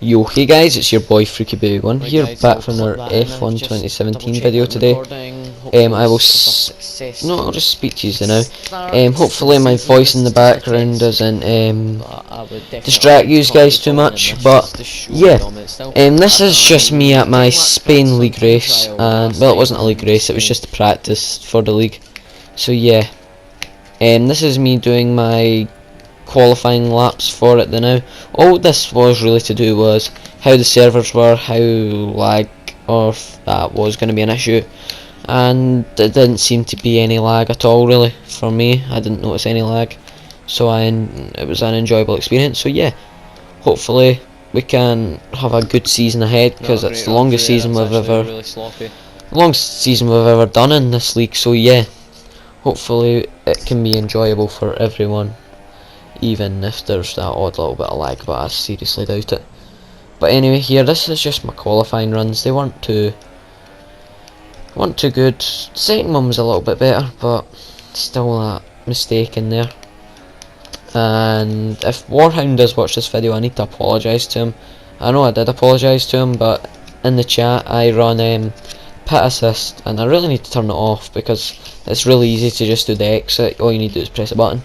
Yo, hey guys, it's your boy FreakyBoo1 Right here, guys, back I'll from clip our that in. F1 Just 2017 double-check video that I'm today. recording. Hopefully I will this was a success. no, I'll just speak to you now. Start Hopefully to my season. voice in This the is just a background test, doesn't but I would distract definitely you talk guys you too forward in much, this but just to show yeah. the dominance still. This is I've just me at done my 10 lap Spain practice on league time race, trial and last well, it night wasn't a on league race, it was Spain. just a practice for the league. So yeah, this is me doing my qualifying laps for it now. All this was really to do was how the servers were, how lag or if that was going to be an issue, and it didn't seem to be any lag at all really for me. I didn't notice any lag, so it was an enjoyable experience. So yeah, hopefully we can have a good season ahead, because it's the longest season we've ever done in this league. So yeah, hopefully it can be enjoyable for everyone, even if there's that odd little bit of lag, but I seriously doubt it. But anyway, here, this is just my qualifying runs. They weren't too good. Second one was a little bit better, but still that mistake in there. And if Warhound does watch this video, I need to apologise to him. I know I did apologise to him, but in the chat I run pit assist, and I really need to turn it off, because it's really easy to just do the exit. All you need to do is press a button,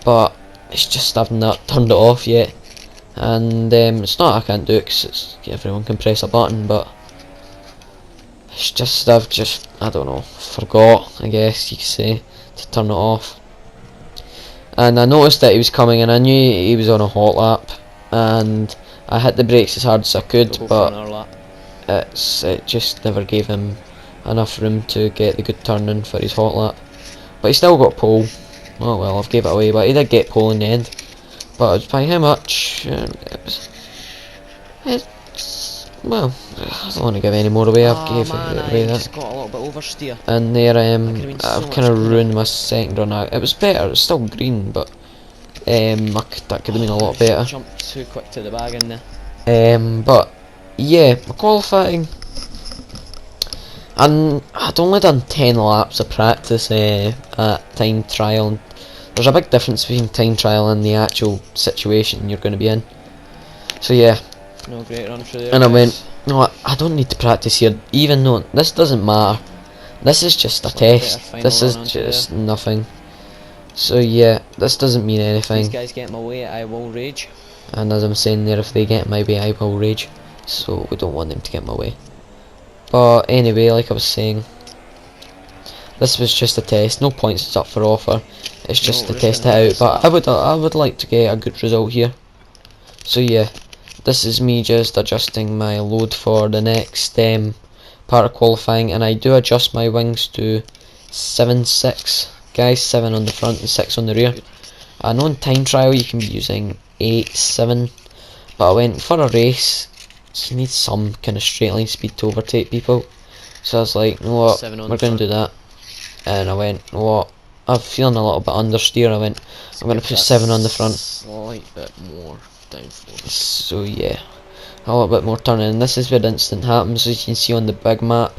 but it's just I've not turned it off yet. And it's not I can't do it, because everyone can press a button, but it's just I don't know, forgot, I guess you could say, to turn it off. And I noticed that he was coming, and I knew he was on a hot lap, and I hit the brakes as hard as I could, but it just never gave him enough room to get the good turn in for his hot lap. But he still got pole. Oh well, I've gave it away, but he did get pole in the end. But it was by how much? Well, I don't want to give any more away. I've gave away that. Got a little bit oversteer. And there I've kind of ruined my second run out. It was better. It's still green, but that could have been a lot better. Jumped too quick to the bag in there. But yeah, my qualifying, and I'd only done 10 laps of practice at time trial. There's a big difference between time trial and the actual situation you're going to be in. So yeah. No great run through there. And I went, no, I don't need to practice here, even though this doesn't matter. This is just a test. This is just nothing. So yeah, this doesn't mean anything. These guys get in my way, I will rage. And as I'm saying there, if they get in my way, I will rage. So we don't want them to get in my way. But anyway, like I was saying, this was just a test. No points is up for offer. It's just to test it out. But I would like to get a good result here. So yeah, this is me just adjusting my load for the next part of qualifying, and I do adjust my wings to 7-6. Guys, 7 on the front and 6 on the rear. I know in time trial you can be using 8-7, but I went for a race. You need some kind of straight line speed to overtake people. So I was like, you know what, we're going to do that. And I went, you know what, I'm feeling a little bit understeer. I went, I'm going to put 7 on the front. Slight bit more downforce. So yeah, a little bit more turning. And this is where the instant happens, as you can see on the big map.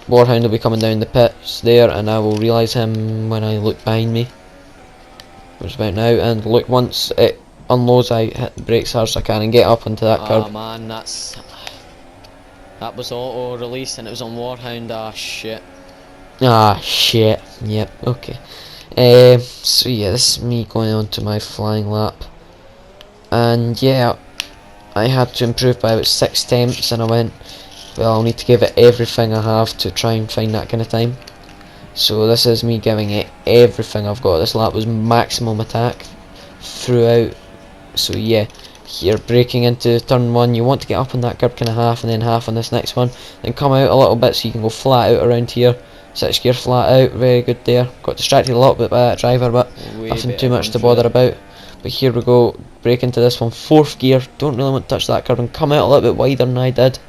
Warhound will be coming down the pits there, and I will realise him when I look behind me, which is about now. And look, once it unloads, I hit the brakes hard as I can and get up onto that curb. Oh man, that was auto release, and it was on Warhound. Ah shit. Ah shit. Yep. Okay. So yeah, this is me going on to my flying lap, and yeah, I had to improve by about 6 attempts, and I went, well, I'll need to give it everything I have to try and find that kind of time. So this is me giving it everything I've got. This lap was maximum attack throughout. So yeah, here braking into turn 1, you want to get up on that curb kind of half, and then half on this next one, then come out a little bit so you can go flat out around here. 6 gear flat out, very good there. Got distracted a little bit by that driver, but nothing too much to bother about. But here we go, brake into this one, 4th gear, don't really want to touch that curb, and come out a little bit wider than I did.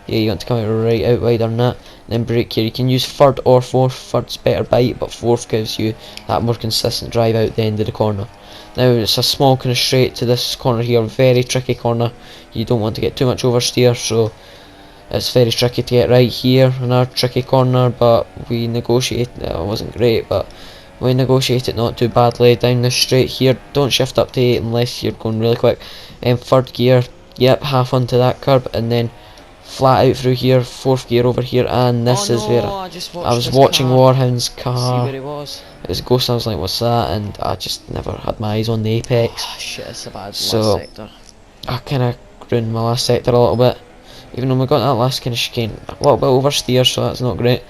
Yeah, you want to come out right out wider than that. Then brake here, you can use 3rd or 4th, 3rd's better bite, but 4th gives you that more consistent drive out the end of the corner. Now it's a small kind of straight to this corner here, very tricky corner. You don't want to get too much oversteer, so it's very tricky to get right here in our tricky corner, but we negotiated. It wasn't great, but we negotiated not too badly down this straight here. Don't shift up to 8 unless you're going really quick. 3rd gear, Yep, half onto that curb, and then flat out through here, 4th gear over here, and this Oh is no, where I just watched I was this watching car. Warhound's See car. where he was. It was a ghost, I was like, what's that? And I just never had my eyes on the apex. Ah, shit, it's a bad last So sector. I kinda ruined my last sector a little bit. Even though we got that last kind of chicane a little bit oversteer, so that's not great.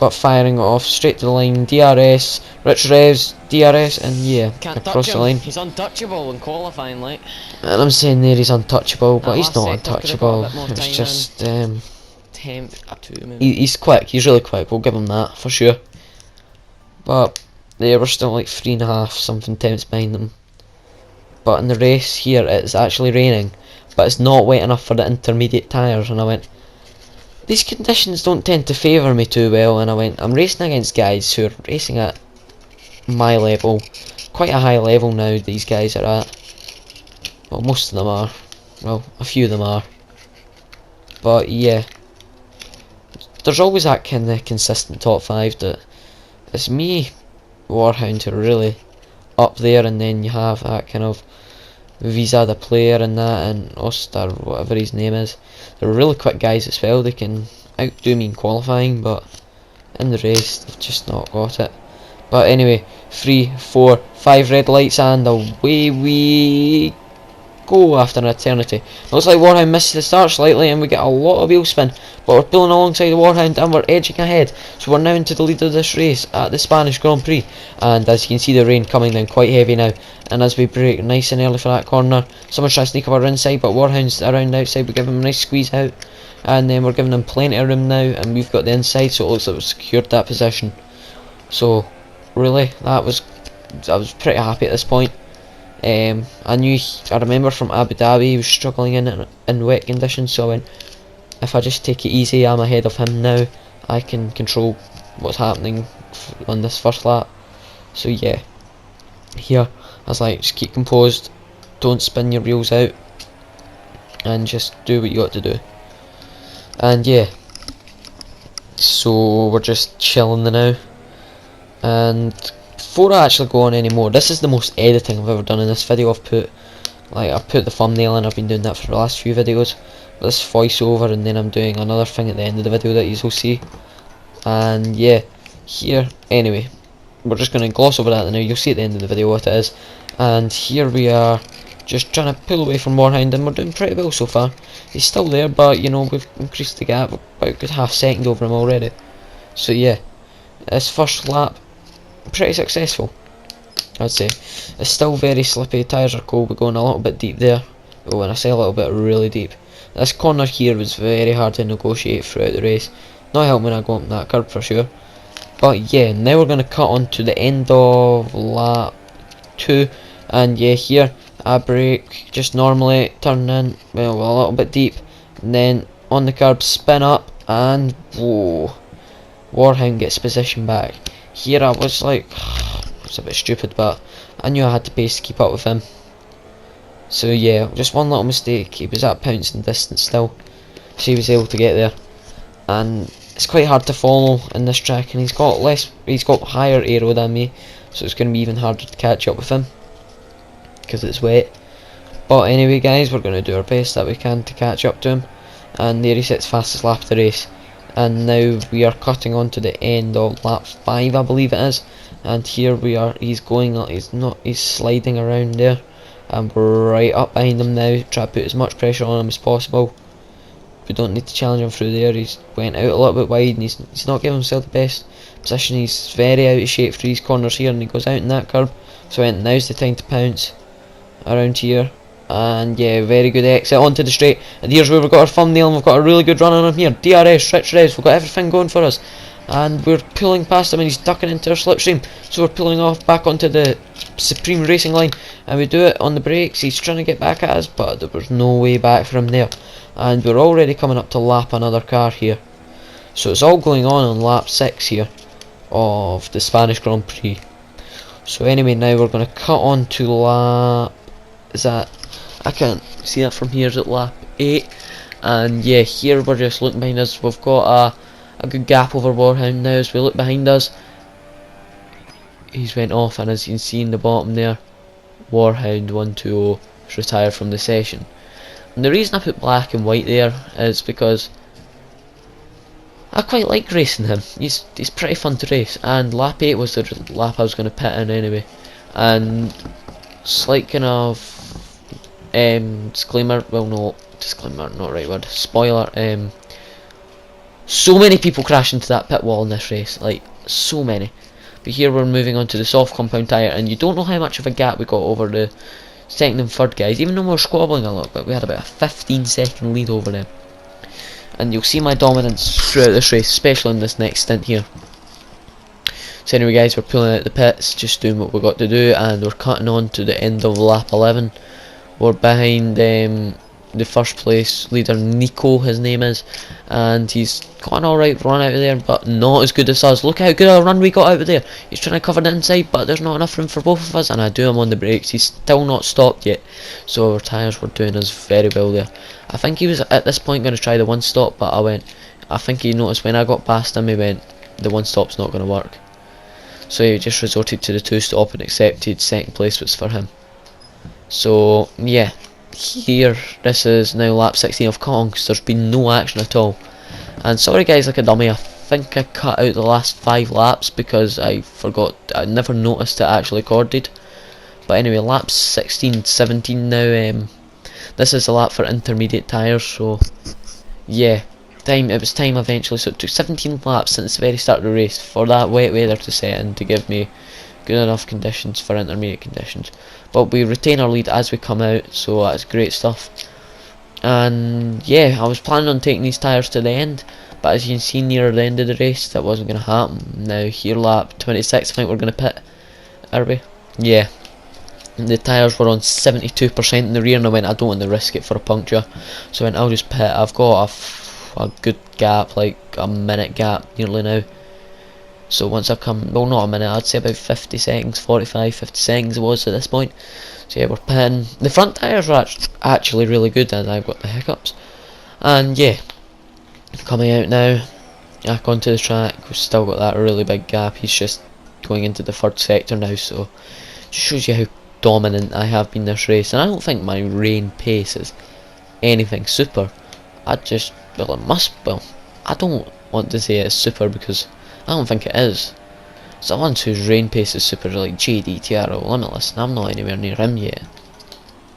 But firing it off straight to the line, DRS, rich revs, DRS, and yeah, Can't across touch the him. line. He's untouchable in qualifying, like. And I'm saying there he's untouchable, but That he's last not sector could have got a untouchable. bit more It was time just, 10th to maybe. he's quick, he's really quick, we'll give him that for sure. But yeah, we're still like 3.5 something tenths behind them. But in the race here, it's actually raining, but it's not wet enough for the intermediate tyres, and I went, these conditions don't tend to favour me too well, and I went, I'm racing against guys who are racing at my level, quite a high level now these guys are at. Well, most of them are, well, a few of them are. But yeah, there's always that kind of consistent top 5 that it's me, Warhound, who are really up there, and then you have that kind of Visa the player and that, and Oster, whatever his name is. They're really quick guys as well. They can outdo me in qualifying, but in the race they've just not got it. But anyway, 3, 4, 5 red lights, and away we go after an eternity. Looks like Warhound missed the start slightly, and we get a lot of wheel spin, but we're pulling alongside the Warhound and we're edging ahead. So we're now into the lead of this race at the Spanish Grand Prix, and as you can see, the rain coming down quite heavy now. And as we brake nice and early for that corner, someone's trying to sneak up our inside, but Warhound's around the outside. We give him a nice squeeze out, and then we're giving him plenty of room now, and we've got the inside, so it looks like we've secured that position. So really, I was pretty happy at this point. I remember from Abu Dhabi he was struggling in wet conditions, so I went, if I just take it easy, I'm ahead of him now, I can control what's happening on this first lap. So yeah, here I was like, just keep composed, don't spin your wheels out, and just do what you got to do. And yeah, so we're just chilling now, and before I actually go on anymore, this is the most editing I've ever done in this video. I've put the thumbnail in, I've been doing that for the last few videos, but this voiceover, and then I'm doing another thing at the end of the video that you'll see. And yeah, here, anyway, we're just going to gloss over that now, you'll see at the end of the video what it is. And here we are, just trying to pull away from Warhound, and we're doing pretty well so far. He's still there, but you know, we've increased the gap about a good half second over him already. So yeah, this first lap, pretty successful, I'd say. It's still very slippy, tyres are cold, we're going a little bit deep there. But when I say a little bit, really deep. This corner here was very hard to negotiate throughout the race. Not helping when I go up that curb for sure. But yeah, now we're going to cut on to the end of lap 2. And yeah, here I brake just normally, turn in, well, a little bit deep. And then on the curb, spin up, and whoa, Warhound gets position back. Here I was like, it's a bit stupid, but I knew I had the pace to keep up with him. So yeah, just one little mistake. He was at pouncing distance still, so he was able to get there. And it's quite hard to follow in this track, and he's got higher aero than me, so it's going to be even harder to catch up with him because it's wet. But anyway, guys, we're going to do our best that we can to catch up to him. And there he sits, fastest lap of the race. And now we are cutting on to the end of lap 5, I believe it is. And here we are, he's sliding around there, and we're right up behind him now, try to put as much pressure on him as possible. We don't need to challenge him through there. He's went out a little bit wide, and he's not giving himself the best position. He's very out of shape for these corners here, and he goes out in that curb. So I went, now's the time to pounce around here. And yeah, very good exit onto the straight, and here's where we've got our thumbnail, and we've got a really good run on him here. DRS, rich revs, we've got everything going for us, and we're pulling past him, and he's ducking into our slipstream, so we're pulling off back onto the Supreme Racing line, and we do it on the brakes. He's trying to get back at us, but there was no way back for him there, and we're already coming up to lap another car here. So it's all going on lap 6 here of the Spanish Grand Prix. So anyway, now we're going to cut on to lap, is that, I can't see that from here, is it lap 8? And yeah, here we're just looking behind us. We've got a good gap over Warhound now. As we look behind us, he's went off, and as you can see in the bottom there, Warhound 120 is retired from the session. And the reason I put black and white there is because I quite like racing him. He's pretty fun to race, and lap 8 was the lap I was going to pit in anyway. And slight kind of disclaimer, well, no, disclaimer, not the right word, spoiler, so many people crash into that pit wall in this race, like, so many. But here we're moving on to the soft compound tyre, and you don't know how much of a gap we got over the second and third guys, even though we were squabbling a lot, but we had about a 15-second lead over them. And you'll see my dominance throughout this race, especially in this next stint here. So anyway guys, we're pulling out the pits, just doing what we've got to do, and we're cutting on to the end of lap 11. We're behind the first place leader, Nico his name is, and he's got an alright run out of there, but not as good as us. Look how good a run we got out of there. He's trying to cover the inside, but there's not enough room for both of us, and I do him on the brakes. He's still not stopped yet, so our tyres were doing us very well there. I think he was at this point going to try the one stop, but I think he noticed when I got past him, he went, the one stop's not going to work. So he just resorted to the two stop and accepted second place was for him. So yeah, here this is now lap 16 of Kong, so there's been no action at all. And sorry guys, like a dummy, I think I cut out the last 5 laps because I forgot, I never noticed it actually recorded. But anyway, laps 16, 17 now, this is a lap for intermediate tyres, so yeah, it was time eventually, so it took 17 laps since the very start of the race for that wet weather to set in to give me good enough conditions for intermediate conditions. But we retain our lead as we come out, so that's great stuff. And yeah, I was planning on taking these tyres to the end, but as you can see near the end of the race, that wasn't going to happen. Now here lap 26, I think we're going to pit, are we? Yeah. And the tyres were on 72% in the rear, and I went, I don't want to risk it for a puncture, so I went, I'll just pit. I've got a good gap, like a minute gap nearly now. So once I've come, well not a minute, I'd say about 50 seconds, 45, 50 seconds it was at this point. So yeah, we're pitting. The front tyres are actually really good, and I've got the hiccups. And yeah, coming out now, back onto the track, we've still got that really big gap. He's just going into the third sector now, so it shows you how dominant I have been this race. And I don't think my rain pace is anything super. I don't want to say it's super because I don't think it is. So the ones whose rain pace is super like JDTR or Limitless, and I'm not anywhere near him yet,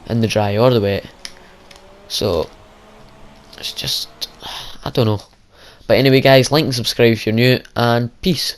in the dry or the wet. So it's just, I don't know. But anyway guys, like and subscribe if you're new, and peace.